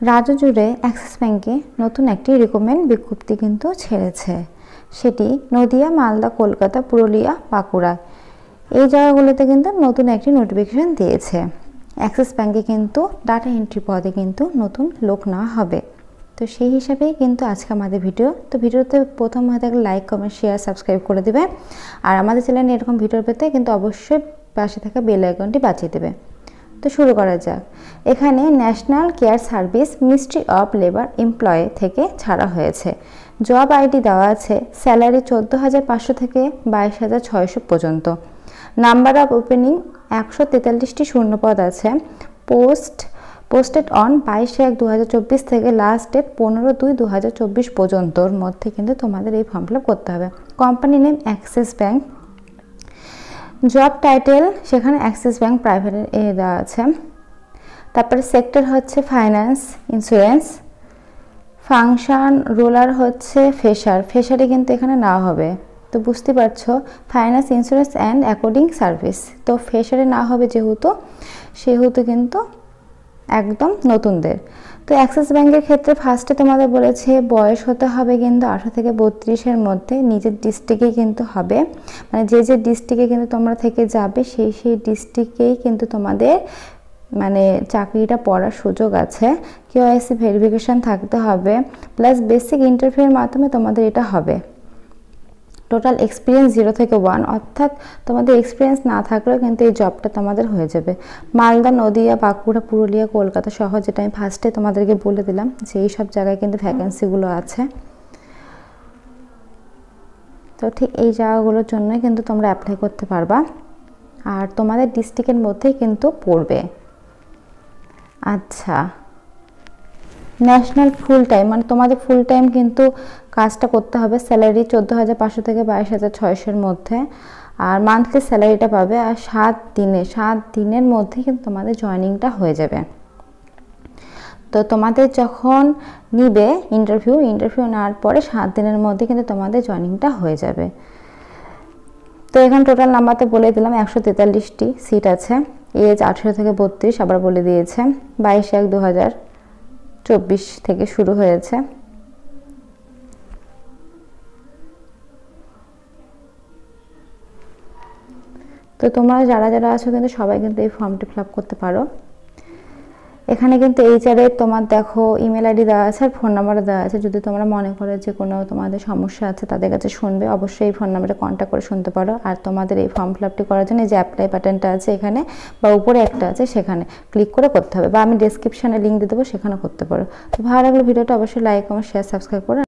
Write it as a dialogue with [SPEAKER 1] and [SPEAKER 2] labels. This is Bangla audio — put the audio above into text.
[SPEAKER 1] রাজ্য জুড়ে অ্যাক্সিস ব্যাংকে নতুন একটি রিক্রুটমেন্ট বিজ্ঞপ্তি কিন্তু ছেড়েছে। সেটি নদিয়া, মালদা, কলকাতা, পুরুলিয়া, বাঁকুড়া এই জায়গাগুলোতে কিন্তু নতুন একটি নোটিফিকেশন দিয়েছে। অ্যাক্সিস ব্যাংকে কিন্তু ডাটা এন্ট্রি পদে কিন্তু নতুন লোক নেওয়া হবে। তো সেই হিসাবেই কিন্তু আজকে আমাদের ভিডিও। তো ভিডিওতে প্রথম হয়তো একটা লাইক, কমেন্ট, শেয়ার, সাবস্ক্রাইব করে দেবে। আর আমাদের চ্যানেলে এরকম ভিডিও পেতে কিন্তু অবশ্যই পাশে থাকা বেল আইকনটি বাজিয়ে দেবে। তো শুরু করা যাক। এখানে national care service ministry of labour employ থেকে ছাড়া হয়েছে। জব আইডি দেওয়া আছে। স্যালারি 14,500 থেকে 22,600 পর্যন্ত। নাম্বার অফ ওপেনিং 143টি শূন্যপদ আছে। পোস্টেড অন 22/1/2024 থেকে লাস্ট ডেট 15/2/2024 পর্যন্তর মধ্যে কিন্তু তোমাদের এই ফর্ম ফিল আপ করতে হবে। Company name Axis bank. Job title সেখানে অ্যাক্সিস ব্যাংক প্রাইভেট দেওয়া আছে। তারপরে সেক্টর হচ্ছে ফাইন্যান্স, ইন্স্যুরেন্স। ফাংশন রোলার হচ্ছে ফ্রেশারে কিন্তু এখানে না হবে। তো বুঝতে পারছো, finance, insurance and accounting service. তো ফ্রেশারে না হবে সেহেতু কিন্তু একদম নতুনদের। তো অ্যাক্সিস ব্যাংকের ক্ষেত্রে ফার্স্টে তোমাদের বলেছে বয়স হতে হবে কিন্তু 18 থেকে 32-এর মধ্যে। নিজের ডিস্ট্রিক্টেই কিন্তু হবে, মানে যে ডিস্ট্রিক্টে কিন্তু তোমরা থেকে যাবে সেই ডিস্ট্রিক্টেই কিন্তু তোমাদের মানে চাকরিটা পড়ার সুযোগ আছে। কেওআইসি ভেরিফিকেশান থাকতে হবে, প্লাস বেসিক ইন্টারভিউর মাধ্যমে তোমাদের এটা হবে। টোটাল এক্সপিরিয়েন্স 0 থেকে 1, অর্থাৎ তোমাদের এক্সপিরিয়েন্স না থাকলেও কিন্তু এই জবটা তোমাদের হয়ে যাবে। মালদা, নদিয়া, বাঁকুড়া, পুরুলিয়া, কলকাতা সহ, যেটা আমি ফার্স্টে তোমাদেরকে বলে দিলাম যে এই সব জায়গায় কিন্তু ভ্যাকেন্সিগুলো আছে। তো ঠিক এই জায়গাগুলোর জন্যই কিন্তু তোমরা অ্যাপ্লাই করতে পারবা, আর তোমাদের ডিস্ট্রিক্টের মধ্যেই কিন্তু পড়বে। আচ্ছা, ন্যাশনাল ফুল টাইম, মানে তোমাদের ফুল টাইম কিন্তু কাজটা করতে হবে। স্যালারি 14,500 থেকে 22,600-এর মধ্যে, আর মান্থলি স্যালারিটা পাবে। আর 7 দিনের মধ্যে কিন্তু তোমাদের জয়েনিংটা হয়ে যাবে। তো তোমাদের যখন নিবে ইন্টারভিউ নেওয়ার পরে 7 দিনের মধ্যে কিন্তু তোমাদের জয়েনিংটা হয়ে যাবে। তো এখন টোটাল নাম্বারটা বলে দিলাম, 143টি সিট আছে। এজ 18 থেকে 32 আবার বলে দিয়েছে। 22/1/2024 থেকে শুরু হয়েছে। তো তোমরা যারা আছো কিন্তু সবাই কিন্তু এই ফর্মটি ফিল আপ করতে পারো। এখানে কিন্তু এইচআরের তোমার দেখো ইমেল আইডি দেওয়া আছে আর ফোন নাম্বার দেওয়া আছে। যদি তোমরা মনে করো যে কোনো তোমাদের সমস্যা আছে তাদের কাছে শুনবে, অবশ্যই এই ফোন নাম্বারে কন্ট্যাক্ট করে শুনতে পারো। আর তোমাদের এই ফর্ম ফিল আপটি করার জন্য যে অ্যাপ্লাই বাটনটা আছে এখানে বা উপরে একটা আছে, সেখানে ক্লিক করে করতে হবে, বা আমি ডেসক্রিপশানে লিঙ্ক দিয়ে দেবো, সেখানে করতে পারো। তো ভালো লাগলে ভিডিওটা অবশ্যই লাইক, কমেন্ট, শেয়ার, সাবস্ক্রাইব করে